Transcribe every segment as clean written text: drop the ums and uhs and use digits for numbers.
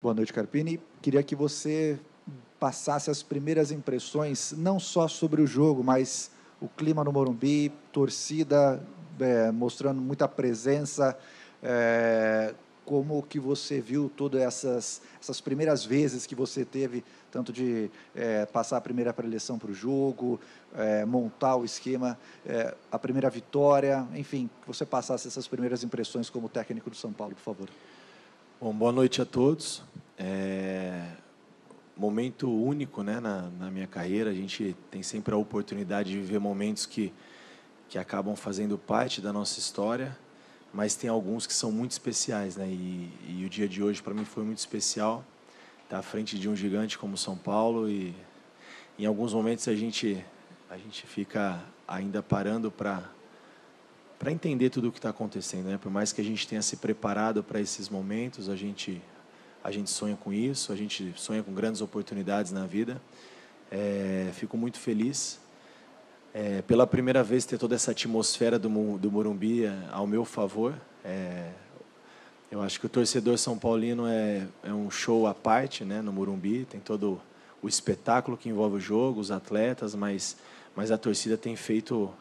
Boa noite, Carpini. Queria que você passasse as primeiras impressões, não só sobre o jogo, mas o clima no Morumbi, torcida mostrando muita presença, como que você viu todas essas primeiras vezes que você teve, tanto de passar a primeira preleção para o jogo, montar o esquema, a primeira vitória, enfim, que você passasse essas primeiras impressões como técnico do São Paulo, por favor. Bom, boa noite a todos. Momento único, né, na minha carreira. A gente tem sempre a oportunidade de viver momentos que acabam fazendo parte da nossa história, mas tem alguns que são muito especiais, né? E o dia de hoje para mim foi muito especial. Estar à frente de um gigante como São Paulo, e em alguns momentos a gente fica ainda parando para entender tudo o que está acontecendo, né? Por mais que a gente tenha se preparado para esses momentos, a gente sonha com isso, a gente sonha com grandes oportunidades na vida. Fico muito feliz. Pela primeira vez ter toda essa atmosfera do Morumbi ao meu favor. Eu acho que o torcedor são paulino é um show à parte, né, no Morumbi. Tem todo o espetáculo que envolve o jogo, os atletas, mas a torcida tem feito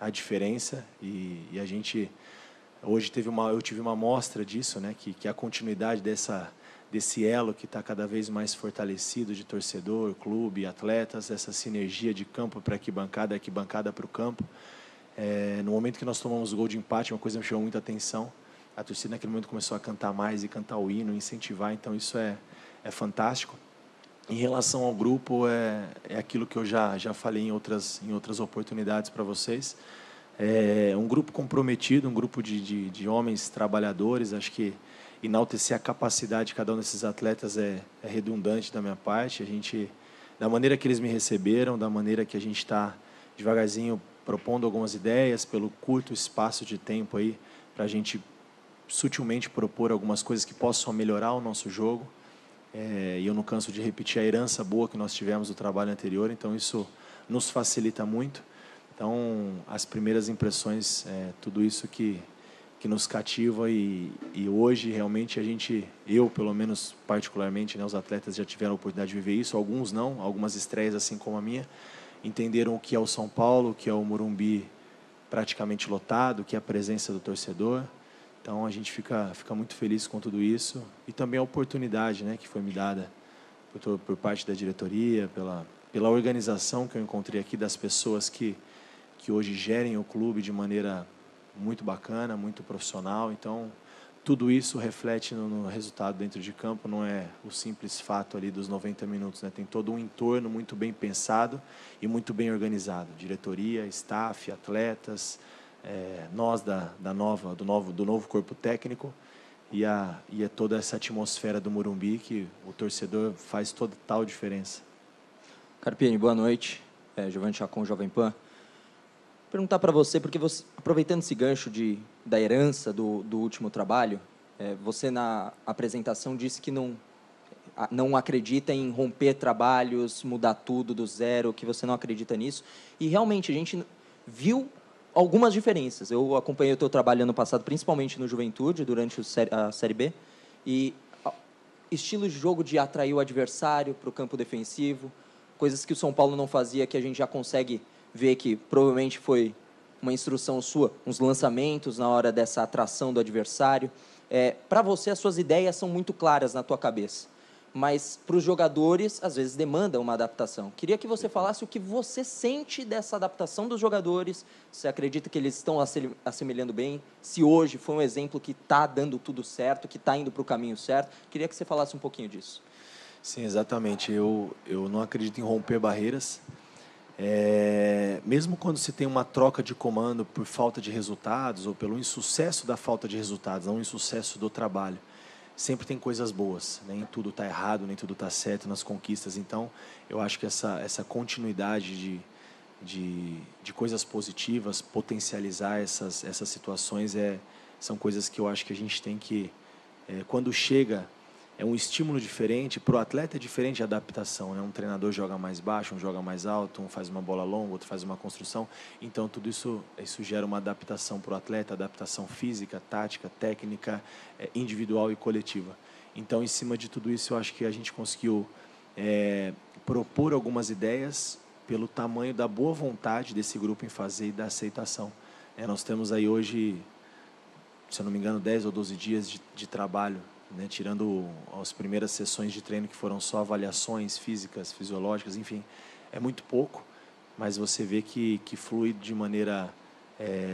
a diferença, e a gente hoje eu tive uma amostra disso, né, que é a continuidade desse elo que está cada vez mais fortalecido, de torcedor, clube, atletas, essa sinergia de campo para arquibancada, arquibancada para o campo. No momento que nós tomamos o gol de empate, uma coisa me chamou muita atenção. A torcida naquele momento começou a cantar mais e cantar o hino, incentivar, então isso é fantástico. Em relação ao grupo, é aquilo que eu já falei em outras oportunidades para vocês. Um grupo comprometido, um grupo de homens trabalhadores. Acho que enaltecer a capacidade de cada um desses atletas é redundante da minha parte. Da maneira que eles me receberam, da maneira que a gente está devagarzinho propondo algumas ideias, pelo curto espaço de tempo aí, para a gente sutilmente propor algumas coisas que possam melhorar o nosso jogo. E eu não canso de repetir a herança boa que nós tivemos do trabalho anterior, então isso nos facilita muito. Então, as primeiras impressões, tudo isso que nos cativa, e hoje realmente eu pelo menos particularmente, né, os atletas já tiveram a oportunidade de viver isso, alguns não, algumas estreias assim como a minha, entenderam o que é o São Paulo, o que é o Morumbi praticamente lotado, o que é a presença do torcedor. Então a gente fica muito feliz com tudo isso, e também a oportunidade, né, que foi me dada por parte da diretoria, pela organização que eu encontrei aqui, das pessoas que hoje gerem o clube de maneira muito bacana, muito profissional. Então, tudo isso reflete no resultado dentro de campo, não é o simples fato ali dos 90 minutos, né? Tem todo um entorno muito bem pensado e muito bem organizado. Diretoria, staff, atletas, nós do novo corpo técnico, e é toda essa atmosfera do Morumbi que o torcedor faz total diferença. Carpini, boa noite. Giovanni Chacon, Jovem Pan. Perguntar para você, porque você, aproveitando esse gancho da herança do último trabalho, você na apresentação disse que não acredita em romper trabalhos, mudar tudo do zero, que você não acredita nisso. E realmente a gente viu algumas diferenças. Eu acompanhei o teu trabalho ano passado, principalmente no Juventude, durante a Série B, e estilo de jogo de atrair o adversário para o campo defensivo, coisas que o São Paulo não fazia, que a gente já consegue ver que provavelmente foi uma instrução sua, uns lançamentos na hora dessa atração do adversário. Para você, as suas ideias são muito claras na tua cabeça, mas para os jogadores, às vezes, demanda uma adaptação. Queria que você falasse o que você sente dessa adaptação dos jogadores, se acredita que eles estão assemelhando bem, se hoje foi um exemplo que está dando tudo certo, que está indo para o caminho certo. Queria que você falasse um pouquinho disso. Sim, exatamente. Eu não acredito em romper barreiras. Mesmo quando se tem uma troca de comando por falta de resultados, ou pelo insucesso da falta de resultados, não o insucesso do trabalho, sempre tem coisas boas. Nem tudo está errado, nem tudo está certo nas conquistas. Então, eu acho que essa continuidade de coisas positivas, potencializar essas situações, são coisas que eu acho que a gente tem que, quando chega, é um estímulo diferente. Para o atleta é diferente a adaptação, né? Um treinador joga mais baixo, um joga mais alto, um faz uma bola longa, outro faz uma construção. Então, tudo isso gera uma adaptação para o atleta, adaptação física, tática, técnica, individual e coletiva. Então, em cima de tudo isso, eu acho que a gente conseguiu propor algumas ideias pelo tamanho da boa vontade desse grupo em fazer e da aceitação. Nós temos aí hoje, se eu não me engano, 10 ou 12 dias de trabalho, né, tirando as primeiras sessões de treino que foram só avaliações físicas, fisiológicas, enfim, é muito pouco, mas você vê que flui de maneira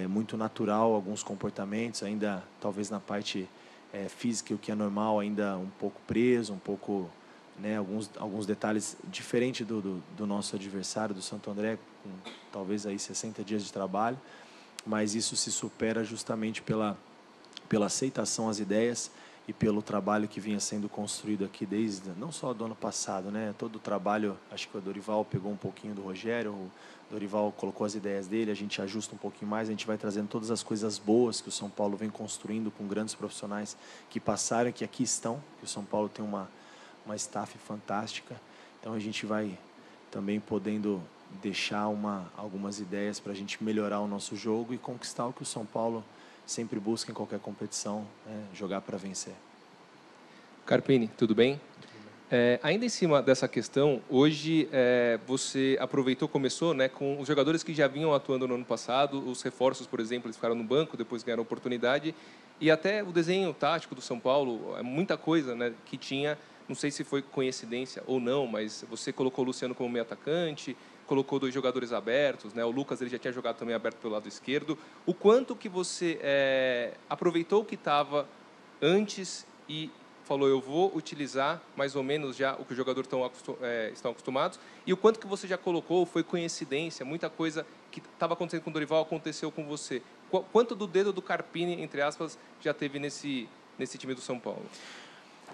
muito natural alguns comportamentos, ainda talvez na parte física, o que é normal, ainda um pouco preso, um pouco, né, alguns detalhes diferentes do nosso adversário, do Santo André, com talvez aí 60 dias de trabalho, mas isso se supera justamente pela aceitação às ideias e pelo trabalho que vinha sendo construído aqui desde, não só do ano passado, né? Todo o trabalho, acho que o Dorival pegou um pouquinho do Rogério, o Dorival colocou as ideias dele, a gente ajusta um pouquinho mais, a gente vai trazendo todas as coisas boas que o São Paulo vem construindo com grandes profissionais que passaram, que aqui estão, que o São Paulo tem uma staff fantástica, então a gente vai também podendo deixar algumas ideias para a gente melhorar o nosso jogo e conquistar o que o São Paulo sempre busca em qualquer competição, né? Jogar para vencer. Carpini, tudo bem? Ainda em cima dessa questão, hoje você começou, né, com os jogadores que já vinham atuando no ano passado, os reforços, por exemplo, eles ficaram no banco, depois ganharam oportunidade, e até o desenho tático do São Paulo, muita coisa, né, que tinha, não sei se foi coincidência ou não, mas você colocou o Luciano como meio atacante, colocou 2 jogadores abertos, né, o Lucas ele já tinha jogado também aberto pelo lado esquerdo. O quanto que você aproveitou o que estava antes e falou, eu vou utilizar mais ou menos já o que os jogadores estão acostumados, e o quanto que você já colocou foi coincidência, muita coisa que estava acontecendo com o Dorival aconteceu com você. Quanto do dedo do Carpini, entre aspas, já teve nesse time do São Paulo?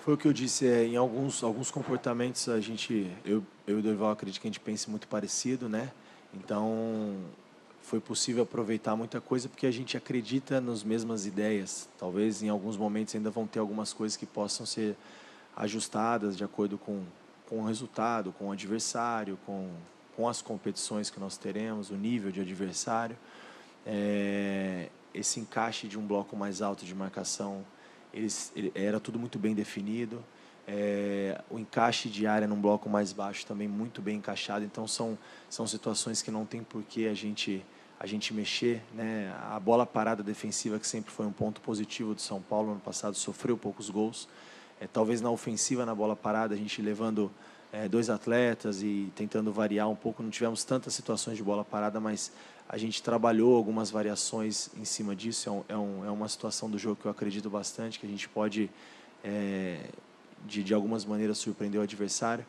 Foi o que eu disse, em alguns comportamentos eu e o Dorival acredito que a gente pense muito parecido, né? Então foi possível aproveitar muita coisa porque a gente acredita nas mesmas ideias. Talvez em alguns momentos ainda vão ter algumas coisas que possam ser ajustadas de acordo com o resultado, com o adversário, com as competições que nós teremos, o nível de adversário. Esse encaixe de um bloco mais alto de marcação, era tudo muito bem definido. O encaixe de área num bloco mais baixo também muito bem encaixado. Então são situações que não tem por que a gente mexer, né? A bola parada defensiva, que sempre foi um ponto positivo do São Paulo, no ano passado sofreu poucos gols. Talvez na ofensiva, na bola parada, a gente levando 2 atletas e tentando variar um pouco. Não tivemos tantas situações de bola parada, mas a gente trabalhou algumas variações em cima disso. É uma situação do jogo que eu acredito bastante, que a gente pode, de algumas maneiras, surpreender o adversário.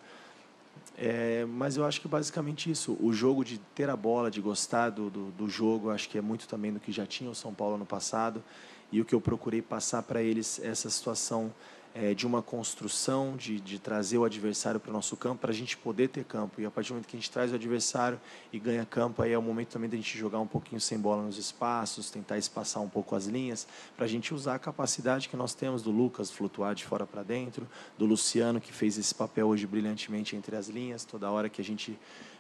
Mas eu acho que basicamente isso, o jogo de ter a bola, de gostar do jogo, acho que é muito também do que já tinha o São Paulo no passado, e o que eu procurei passar para eles, essa situação de uma construção, de trazer o adversário para o nosso campo, para a gente poder ter campo. E a partir do momento que a gente traz o adversário e ganha campo, aí é o momento também da gente jogar um pouquinho sem bola nos espaços, tentar espaçar um pouco as linhas, para a gente usar a capacidade que nós temos do Lucas flutuar de fora para dentro, do Luciano, que fez esse papel hoje brilhantemente entre as linhas. Toda hora que a gente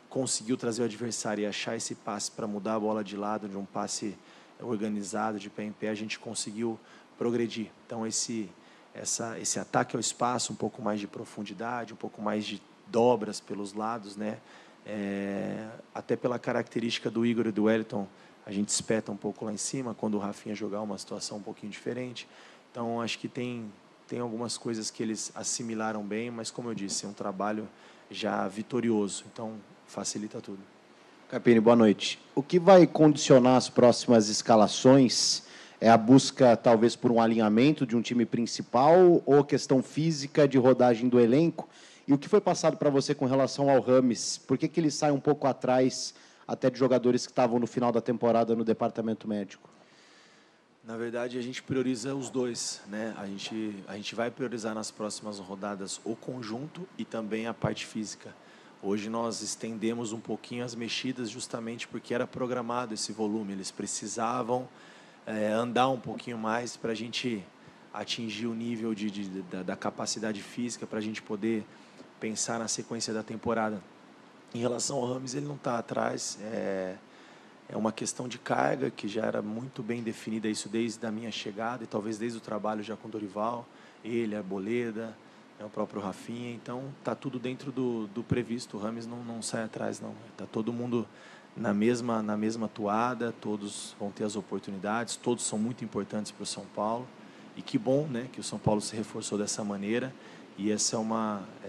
conseguiu trazer o adversário e achar esse passe para mudar a bola de lado, de um passe organizado, de pé em pé, a gente conseguiu progredir. Então esse ataque ao espaço, um pouco mais de profundidade, um pouco mais de dobras pelos lados, né? Até pela característica do Igor e do Wellington, a gente espeta um pouco lá em cima, quando o Rafinha jogar uma situação um pouquinho diferente. Então, acho que tem algumas coisas que eles assimilaram bem, mas, como eu disse, é um trabalho já vitorioso, então facilita tudo. Carpini, boa noite. O que vai condicionar as próximas escalações é a busca, talvez, por um alinhamento de um time principal ou questão física de rodagem do elenco? E o que foi passado para você com relação ao Rames? Por que ele sai um pouco atrás até de jogadores que estavam no final da temporada no departamento médico? Na verdade, a gente prioriza os dois, né? A gente vai priorizar nas próximas rodadas o conjunto e também a parte física. Hoje nós estendemos um pouquinho as mexidas justamente porque era programado esse volume. Eles precisavam andar um pouquinho mais para a gente atingir o nível da capacidade física, para a gente poder pensar na sequência da temporada. Em relação ao Rames, ele não está atrás, é uma questão de carga que já era muito bem definida, isso desde a minha chegada e talvez desde o trabalho já com o Dorival. ele, a Arboleda, o próprio Rafinha. Então, está tudo dentro do previsto. O Rames não sai atrás, não. Está todo mundo na mesma toada, todos vão ter as oportunidades, todos são muito importantes para o São Paulo. E que bom, né, que o São Paulo se reforçou dessa maneira. E essa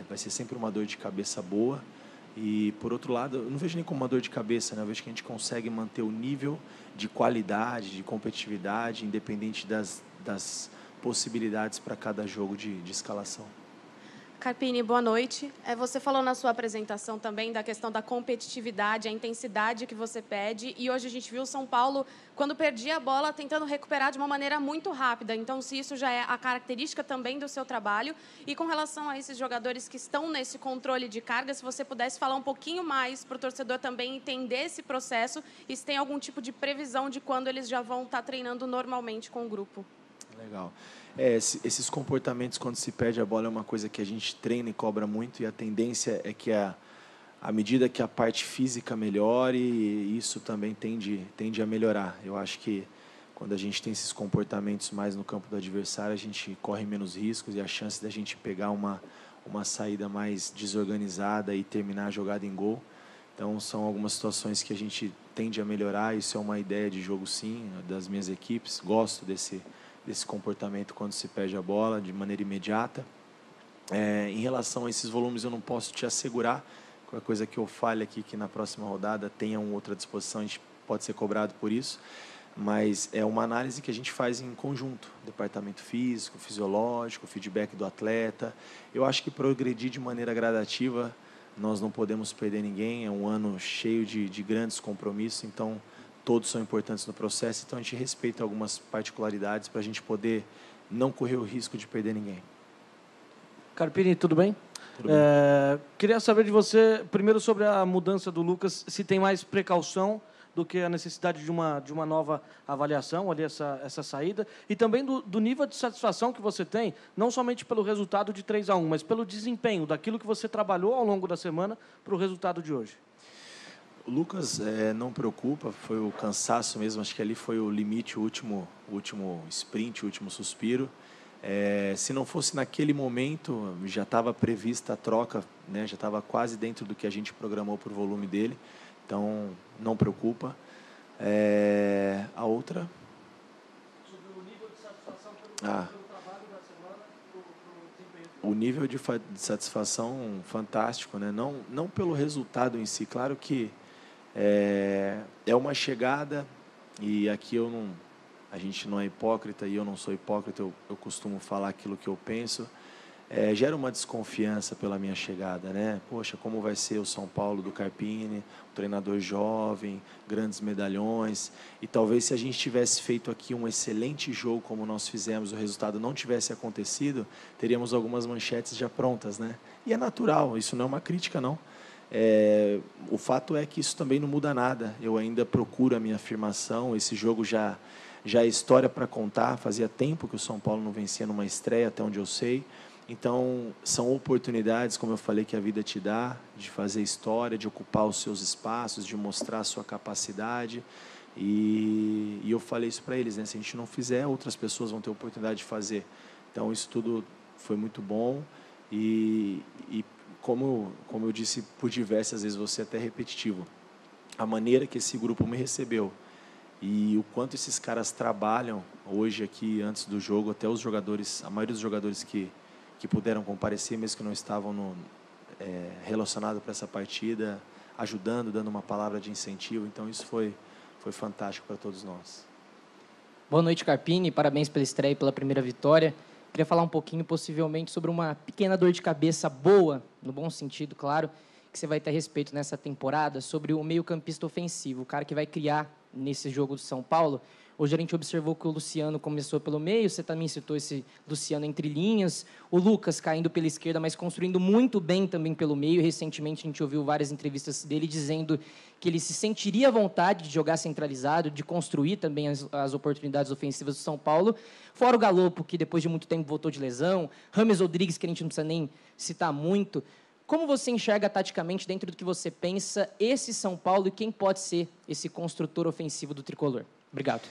vai ser sempre uma dor de cabeça boa. E, por outro lado, eu não vejo nem como uma dor de cabeça, né? Eu vejo que a gente consegue manter o nível de qualidade, de competitividade, independente das possibilidades para cada jogo de escalação. Carpini, boa noite. Você falou na sua apresentação também da questão da competitividade, a intensidade que você pede, e hoje a gente viu o São Paulo, quando perdia a bola, tentando recuperar de uma maneira muito rápida. Então, se isso já é a característica também do seu trabalho, e com relação a esses jogadores que estão nesse controle de carga, se você pudesse falar um pouquinho mais para o torcedor também entender esse processo, e se tem algum tipo de previsão de quando eles já vão estar treinando normalmente com o grupo. Legal. Esses comportamentos, quando se perde a bola, é uma coisa que a gente treina e cobra muito, e a tendência é que, à medida que a parte física melhore, isso também tende a melhorar. Eu acho que, quando a gente tem esses comportamentos mais no campo do adversário, a gente corre menos riscos, e a chance da gente pegar uma saída mais desorganizada e terminar a jogada em gol. Então, são algumas situações que a gente tende a melhorar. Isso é uma ideia de jogo, sim, das minhas equipes. Gosto desse comportamento quando se perde a bola de maneira imediata. Em relação a esses volumes, eu não posso te assegurar. Qualquer coisa que eu fale aqui, que na próxima rodada tenha outra disposição, a gente pode ser cobrado por isso. Mas é uma análise que a gente faz em conjunto. Departamento físico, fisiológico, feedback do atleta. Eu acho que progredir de maneira gradativa, nós não podemos perder ninguém. É um ano cheio de grandes compromissos, então todos são importantes no processo, então a gente respeita algumas particularidades para a gente poder não correr o risco de perder ninguém. Carpini, tudo bem? Tudo bem. Queria saber de você, primeiro, sobre a mudança do Lucas, se tem mais precaução do que a necessidade de uma nova avaliação, ali essa saída, e também do nível de satisfação que você tem, não somente pelo resultado de 3-1, mas pelo desempenho, daquilo que você trabalhou ao longo da semana para o resultado de hoje. O Lucas não preocupa, foi o cansaço mesmo, acho que ali foi o limite, o último sprint, o último suspiro. Se não fosse naquele momento, já estava prevista a troca, né? Já estava quase dentro do que a gente programou para o volume dele, então não preocupa. A outra? Sobre o nível de satisfação pelo trabalho da semana, pro desempenho. O nível de satisfação fantástico, né? Não pelo resultado em si, claro que é uma chegada, e aqui a gente não é hipócrita, e eu não sou hipócrita, eu costumo falar aquilo que eu penso. Gera uma desconfiança pela minha chegada, né? Poxa, como vai ser o São Paulo do Carpini, um treinador jovem, grandes medalhões, e talvez se a gente tivesse feito aqui um excelente jogo como nós fizemos, o resultado não tivesse acontecido, teríamos algumas manchetes já prontas, né? E é natural, isso não é uma crítica, não. O fato é que isso também não muda nada. Eu ainda procuro a minha afirmação. Esse jogo já é história para contar. Fazia tempo que o São Paulo não vencia numa estreia, até onde eu sei. Então, são oportunidades, como eu falei, que a vida te dá, de fazer história, de ocupar os seus espaços, de mostrar a sua capacidade. E eu falei isso para eles, né? Se a gente não fizer, outras pessoas vão ter oportunidade de fazer. Então, isso tudo foi muito bom. E como eu disse por diversas vezes, você é até repetitivo, a maneira que esse grupo me recebeu e o quanto esses caras trabalham hoje aqui antes do jogo, até os jogadores, a maioria dos jogadores que puderam comparecer, mesmo que não estavam relacionados para essa partida, ajudando, dando uma palavra de incentivo. Então isso foi fantástico para todos nós. Boa noite, Carpini, parabéns pela estreia e pela primeira vitória. Queria falar um pouquinho, possivelmente, sobre uma pequena dor de cabeça boa, no bom sentido, claro, que você vai ter a respeito nessa temporada, sobre o meio-campista ofensivo, o cara que vai criar nesse jogo do São Paulo. Hoje a gente observou que o Luciano começou pelo meio, você também citou esse Luciano entre linhas, o Lucas caindo pela esquerda, mas construindo muito bem também pelo meio. Recentemente a gente ouviu várias entrevistas dele dizendo que ele se sentiria à vontade de jogar centralizado, de construir também as oportunidades ofensivas do São Paulo. Fora o Galopo, que depois de muito tempo voltou de lesão, Rames Rodrigues, que a gente não precisa nem citar muito. Como você enxerga taticamente, dentro do que você pensa, esse São Paulo e quem pode ser esse construtor ofensivo do tricolor? Obrigado.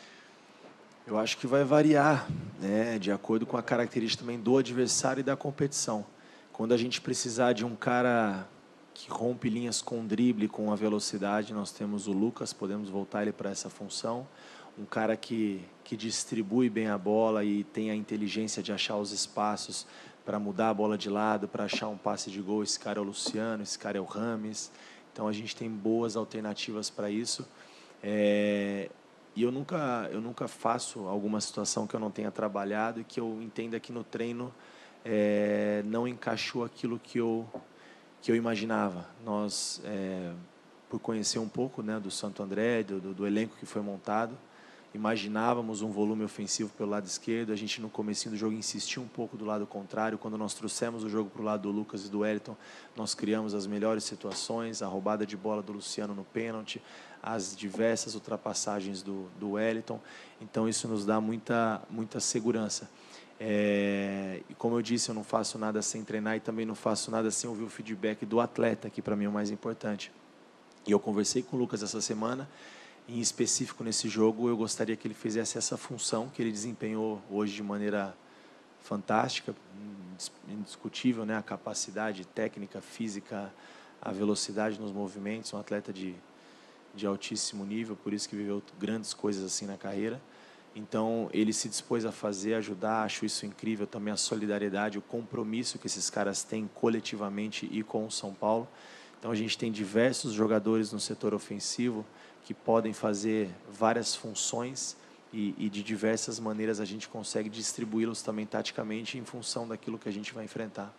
Eu acho que vai variar, né, de acordo com a característica também do adversário e da competição. Quando a gente precisar de um cara que rompe linhas com drible, com a velocidade, nós temos o Lucas, podemos voltar ele para essa função. Um cara que distribui bem a bola e tem a inteligência de achar os espaços para mudar a bola de lado, para achar um passe de gol. Esse cara é o Luciano, esse cara é o Rames. Então a gente tem boas alternativas para isso. E eu nunca faço alguma situação que eu não tenha trabalhado e que eu entenda que no treino não encaixou aquilo que eu imaginava. Nós, por conhecer um pouco, né, do Santo André, do elenco que foi montado, imaginávamos um volume ofensivo pelo lado esquerdo. A gente, no comecinho do jogo, insistiu um pouco do lado contrário. Quando nós trouxemos o jogo para o lado do Lucas e do Wellington, nós criamos as melhores situações, a roubada de bola do Luciano no pênalti, as diversas ultrapassagens do Wellington. Então, isso nos dá muita segurança. E como eu disse, eu não faço nada sem treinar e também não faço nada sem ouvir o feedback do atleta, que para mim é o mais importante. E eu conversei com o Lucas essa semana. Em específico, nesse jogo, eu gostaria que ele fizesse essa função que ele desempenhou hoje de maneira fantástica, indiscutível, né? A capacidade técnica, física, a velocidade nos movimentos, um atleta de altíssimo nível, por isso que viveu grandes coisas assim na carreira. Então, ele se dispôs a fazer, ajudar, acho isso incrível, também a solidariedade, o compromisso que esses caras têm coletivamente e com o São Paulo. Então, a gente tem diversos jogadores no setor ofensivo que podem fazer várias funções e de diversas maneiras a gente consegue distribuí-los também taticamente em função daquilo que a gente vai enfrentar.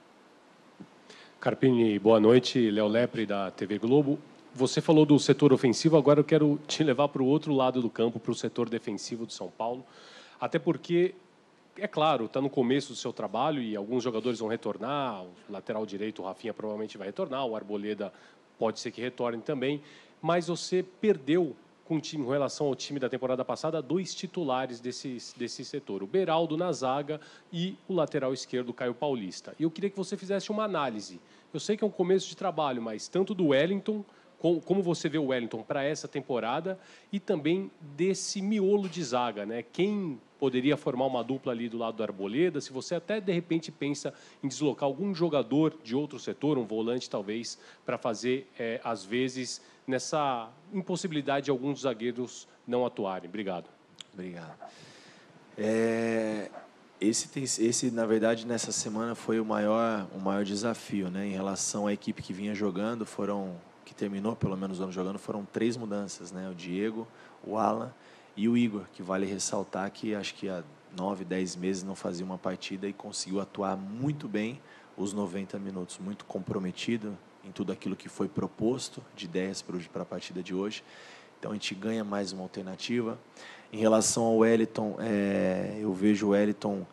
Carpini, boa noite. Léo Lepre, da TV Globo. Você falou do setor ofensivo, agora eu quero te levar para o outro lado do campo, para o setor defensivo do São Paulo. Até porque, é claro, está no começo do seu trabalho e alguns jogadores vão retornar. O lateral direito, o Rafinha, provavelmente vai retornar. O Arboleda pode ser que retorne também. Mas você perdeu com relação ao time da temporada passada 2 titulares desse setor, o Beraldo na zaga e o lateral esquerdo, Caio Paulista. E eu queria que você fizesse uma análise. Eu sei que é um começo de trabalho, mas tanto do Wellington, como você vê o Wellington para essa temporada, e também desse miolo de zaga, né? Quem poderia formar uma dupla ali do lado do Arboleda, se você até de repente pensa em deslocar algum jogador de outro setor, um volante talvez, para fazer, às vezes, nessa impossibilidade de alguns zagueiros não atuarem. Obrigado. Obrigado. Esse, na verdade, nessa semana foi o maior desafio, né? Em relação à equipe que vinha jogando, que terminou pelo menos o ano jogando, foram 3 mudanças, né? O Diego, o Alan e o Igor, que vale ressaltar que acho que há 9, 10 meses não fazia uma partida e conseguiu atuar muito bem os 90 minutos, muito comprometido em tudo aquilo que foi proposto de ideias para a partida de hoje. Então a gente ganha mais uma alternativa. Em relação ao Wellington, eu vejo o Wellington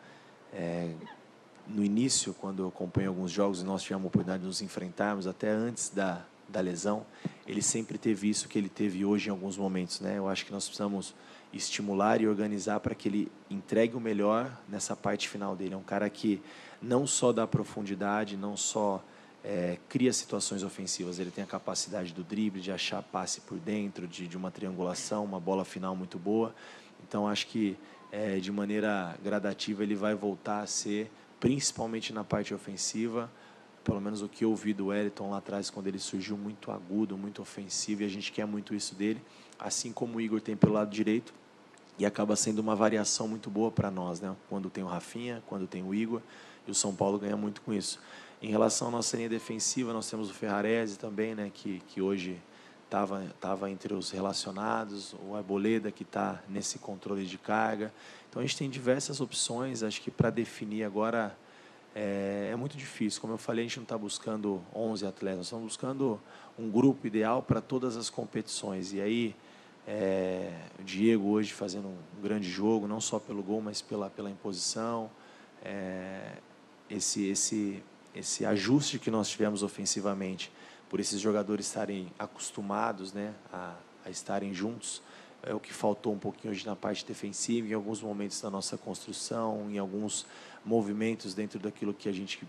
no início, quando eu acompanho alguns jogos e nós tivemos a oportunidade de nos enfrentarmos, até antes da lesão, ele sempre teve isso que ele teve hoje em alguns momentos, né? Eu acho que nós precisamos estimular e organizar para que ele entregue o melhor nessa parte final dele. É um cara que não só dá profundidade, não só cria situações ofensivas, ele tem a capacidade do drible, de achar passe por dentro, de uma triangulação, uma bola final muito boa. Então, acho que de maneira gradativa ele vai voltar a ser, principalmente na parte ofensiva, pelo menos o que eu vi do Wellington lá atrás, quando ele surgiu muito agudo, muito ofensivo, e a gente quer muito isso dele, assim como o Igor tem pelo lado direito, e acaba sendo uma variação muito boa para nós, né? Quando tem o Rafinha, quando tem o Igor, e o São Paulo ganha muito com isso. Em relação à nossa linha defensiva, nós temos o Ferrarese também, né? Que hoje estava entre os relacionados, o Arboleda, que está nesse controle de carga. Então, a gente tem diversas opções, acho que para definir agora é muito difícil. Como eu falei, a gente não está buscando 11 atletas, nós estamos buscando um grupo ideal para todas as competições. E aí, o Diego hoje fazendo um grande jogo, não só pelo gol, mas pela imposição. Esse ajuste que nós tivemos ofensivamente, por esses jogadores estarem acostumados, né, a estarem juntos, é o que faltou um pouquinho hoje na parte defensiva, em alguns momentos da nossa construção, em alguns movimentos dentro daquilo que a gente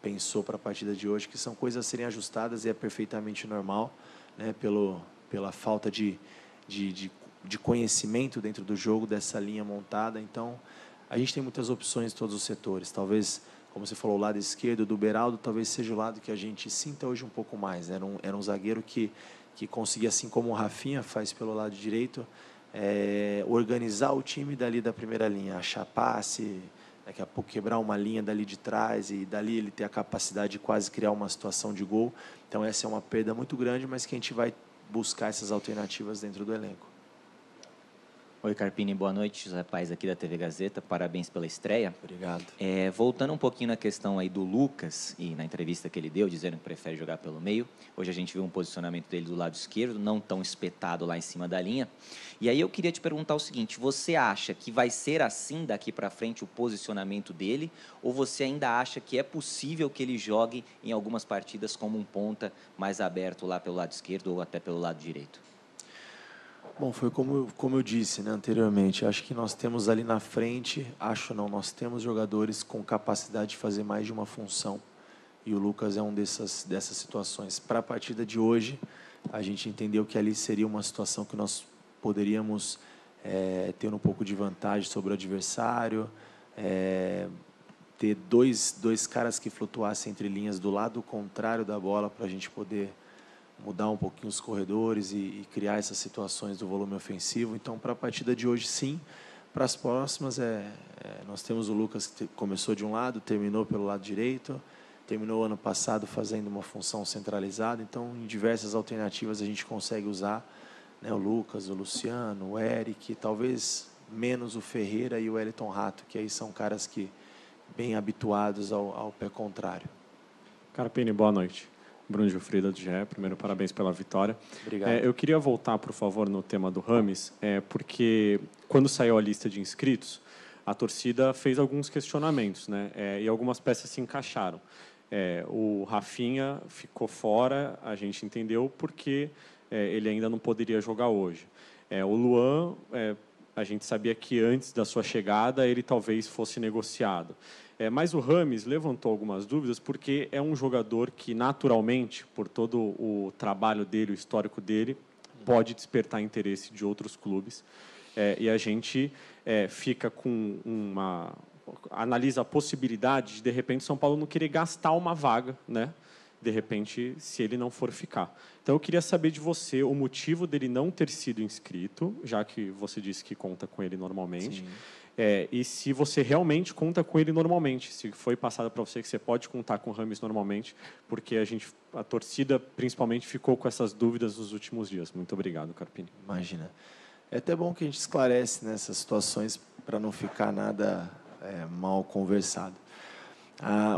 pensou para a partida de hoje, que são coisas a serem ajustadas e é perfeitamente normal, né, pela falta de de conhecimento dentro do jogo, dessa linha montada. Então, a gente tem muitas opções em todos os setores. Talvez, como você falou, o lado esquerdo do Beraldo, talvez seja o lado que a gente sinta hoje um pouco mais. Era um zagueiro que conseguia, assim como o Rafinha faz pelo lado direito, organizar o time dali da primeira linha, achar passe, daqui a pouco quebrar uma linha dali de trás e dali ele ter a capacidade de quase criar uma situação de gol. Então, essa é uma perda muito grande, mas que a gente vai buscar essas alternativas dentro do elenco. Oi, Carpini, boa noite. José Paes aqui da TV Gazeta. Parabéns pela estreia. Obrigado. Voltando um pouquinho na questão aí do Lucas e na entrevista que ele deu, dizendo que prefere jogar pelo meio. Hoje a gente viu um posicionamento dele do lado esquerdo, não tão espetado lá em cima da linha. E aí eu queria te perguntar o seguinte, você acha que vai ser assim daqui para frente o posicionamento dele? Ou você ainda acha que é possível que ele jogue em algumas partidas como um ponta mais aberto lá pelo lado esquerdo ou até pelo lado direito? Bom, foi como eu disse, né, anteriormente. Acho que nós temos ali na frente, nós temos jogadores com capacidade de fazer mais de uma função. E o Lucas é um dessas situações. Para a partida de hoje, a gente entendeu que ali seria uma situação que nós poderíamos ter um pouco de vantagem sobre o adversário, ter dois caras que flutuassem entre linhas do lado contrário da bola para a gente poder mudar um pouquinho os corredores e criar essas situações do volume ofensivo. Então, para a partida de hoje, sim. Para as próximas, nós temos o Lucas que começou de um lado, terminou pelo lado direito, terminou ano passado fazendo uma função centralizada. Então, em diversas alternativas, a gente consegue usar, né, o Lucas, o Luciano, o Eric, talvez menos o Ferreira e o Wellington Rato, que aí são caras que bem habituados ao pé contrário. Carpini, boa noite. Bruno Gilfrida, do GE. Primeiro, parabéns pela vitória. Obrigado. Eu queria voltar, por favor, no tema do Rames, porque quando saiu a lista de inscritos, a torcida fez alguns questionamentos, né? E algumas peças se encaixaram. O Rafinha ficou fora, a gente entendeu, porque ele ainda não poderia jogar hoje. O Luan, a gente sabia que antes da sua chegada ele talvez fosse negociado. Mas o Rames levantou algumas dúvidas porque é um jogador que, naturalmente, por todo o trabalho dele, o histórico dele, pode despertar interesse de outros clubes. E a gente fica com analisa a possibilidade de repente, São Paulo não querer gastar uma vaga, né? De repente, se ele não for ficar. Então, eu queria saber de você o motivo dele não ter sido inscrito, já que você disse que conta com ele normalmente. Sim. E se você realmente conta com ele normalmente, se foi passado para você que você pode contar com o Rames normalmente, porque a torcida, principalmente, ficou com essas dúvidas nos últimos dias. Muito obrigado, Carpini. Imagina. É até bom que a gente esclarece nessas situações para não ficar nada mal conversado.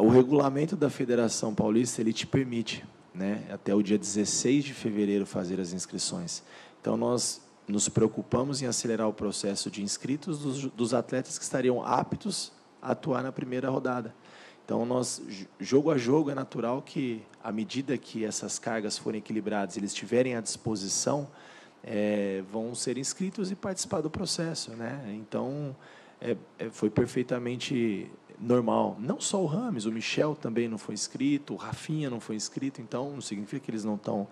O regulamento da Federação Paulista, ele te permite, né, até o dia 16 de fevereiro fazer as inscrições. Então, nós nos preocupamos em acelerar o processo de inscritos dos atletas que estariam aptos a atuar na primeira rodada. Então, jogo a jogo, é natural que, à medida que essas cargas forem equilibradas, eles estiverem à disposição, vão ser inscritos e participar do processo, né? Então, foi perfeitamente normal. Não só o Rames, o Michel também não foi inscrito, o Rafinha não foi inscrito, então não significa que eles não estão...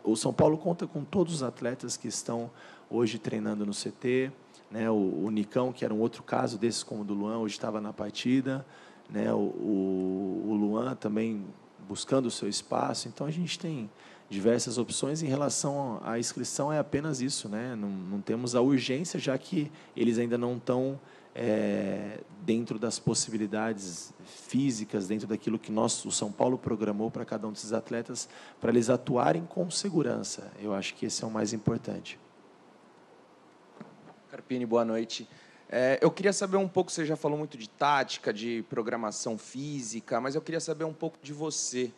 O São Paulo conta com todos os atletas que estão hoje treinando no CT, né? O Nicão, que era um outro caso desses como o do Luan, hoje estava na partida, né? O Luan também buscando o seu espaço. Então, a gente tem diversas opções. Em relação à inscrição, é apenas isso, né? Não temos a urgência, já que eles ainda não estão dentro das possibilidades físicas, dentro daquilo que o São Paulo programou para cada um desses atletas, para eles atuarem com segurança. Eu acho que esse é o mais importante. Carpini, boa noite. Eu queria saber um pouco, você já falou muito de tática, de programação física, mas eu queria saber um pouco de você.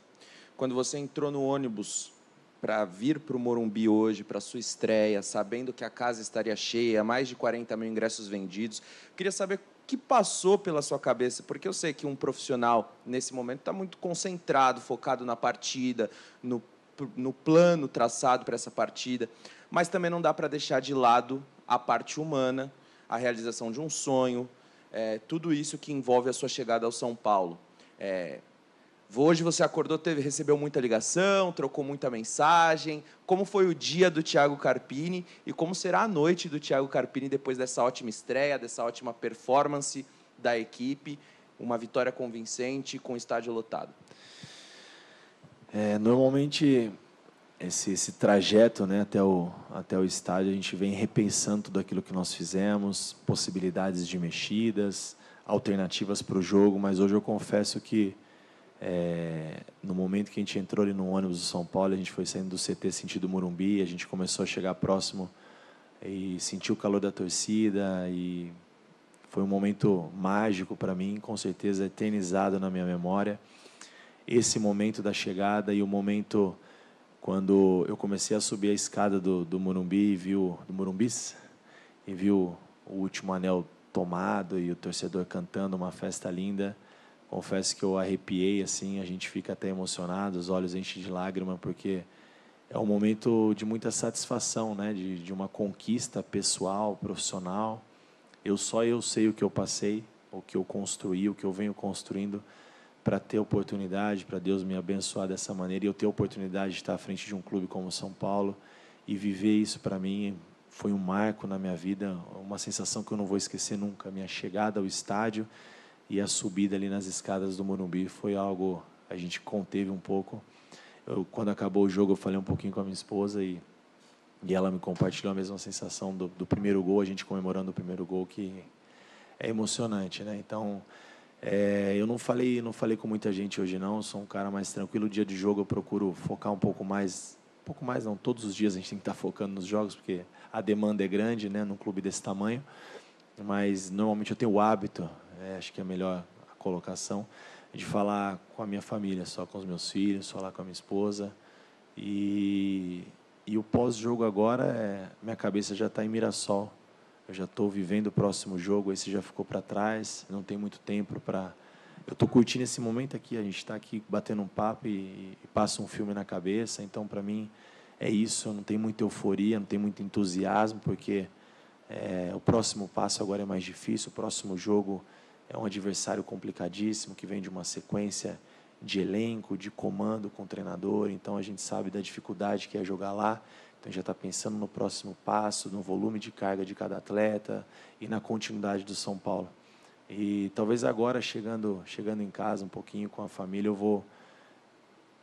Quando você entrou no ônibus para vir para o Morumbi hoje, para a sua estreia, sabendo que a casa estaria cheia, mais de 40 mil ingressos vendidos, eu queria saber o que passou pela sua cabeça, porque eu sei que um profissional, nesse momento, está muito concentrado, focado na partida, no plano traçado para essa partida, mas também não dá para deixar de lado a parte humana, a realização de um sonho, tudo isso que envolve a sua chegada ao São Paulo. Hoje você acordou, recebeu muita ligação, trocou muita mensagem. Como foi o dia do Thiago Carpini e como será a noite do Thiago Carpini depois dessa ótima estreia, dessa ótima performance da equipe, uma vitória convincente com o estádio lotado? Normalmente, esse trajeto, né, até o estádio, a gente vem repensando tudo aquilo que nós fizemos, possibilidades de mexidas, alternativas para o jogo, mas hoje eu confesso que no momento que a gente entrou ali no ônibus do São Paulo, a gente foi saindo do CT sentido Morumbi, a gente começou a chegar próximo e sentiu o calor da torcida, e foi um momento mágico para mim, com certeza eternizado na minha memória. Esse momento da chegada e o momento quando eu comecei a subir a escada do Morumbi do Morumbis, e viu o último anel tomado e o torcedor cantando uma festa linda. Confesso que eu arrepiei, assim, a gente fica até emocionado, os olhos enchem de lágrima, porque é um momento de muita satisfação, né? De uma conquista pessoal, profissional. Eu sei o que eu passei, o que eu construí, o que eu venho construindo para ter oportunidade, para Deus me abençoar dessa maneira, e eu ter a oportunidade de estar à frente de um clube como o São Paulo e viver isso para mim foi um marco na minha vida, uma sensação que eu não vou esquecer nunca. A minha chegada ao estádio e a subida ali nas escadas do Morumbi foi algo, a gente conteve um pouco. Quando acabou o jogo, eu falei um pouquinho com a minha esposa e ela me compartilhou a mesma sensação do primeiro gol, a gente comemorando o primeiro gol, que é emocionante, né? Então, eu não falei com muita gente hoje não, eu sou um cara mais tranquilo. O dia de jogo eu procuro focar um pouco mais não, todos os dias a gente tem que estar focando nos jogos, porque a demanda é grande, né, num clube desse tamanho, mas normalmente eu tenho o hábito, acho que é a melhor colocação, de falar com a minha família, só com os meus filhos, falar com a minha esposa, e o pós-jogo agora, minha cabeça já está em Mirassol, eu já estou vivendo o próximo jogo, esse já ficou para trás, não tem muito tempo para... Eu estou curtindo esse momento aqui, a gente está aqui batendo um papo e passa um filme na cabeça, então para mim é isso, não tem muita euforia, não tem muito entusiasmo, porque o próximo passo agora é mais difícil, o próximo jogo é um adversário complicadíssimo, que vem de uma sequência de elenco, de comando com o treinador, então a gente sabe da dificuldade que é jogar lá, então já está pensando no próximo passo, no volume de carga de cada atleta e na continuidade do São Paulo. E talvez agora, chegando em casa um pouquinho com a família, eu vou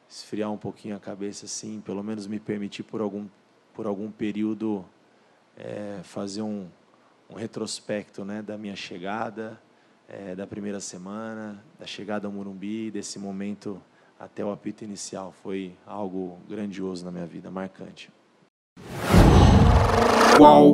esfriar um pouquinho a cabeça, assim, pelo menos me permitir por algum período fazer um retrospecto, né, da minha chegada, da primeira semana, da chegada ao Morumbi, desse momento até o apito inicial. Foi algo grandioso na minha vida, marcante. Qual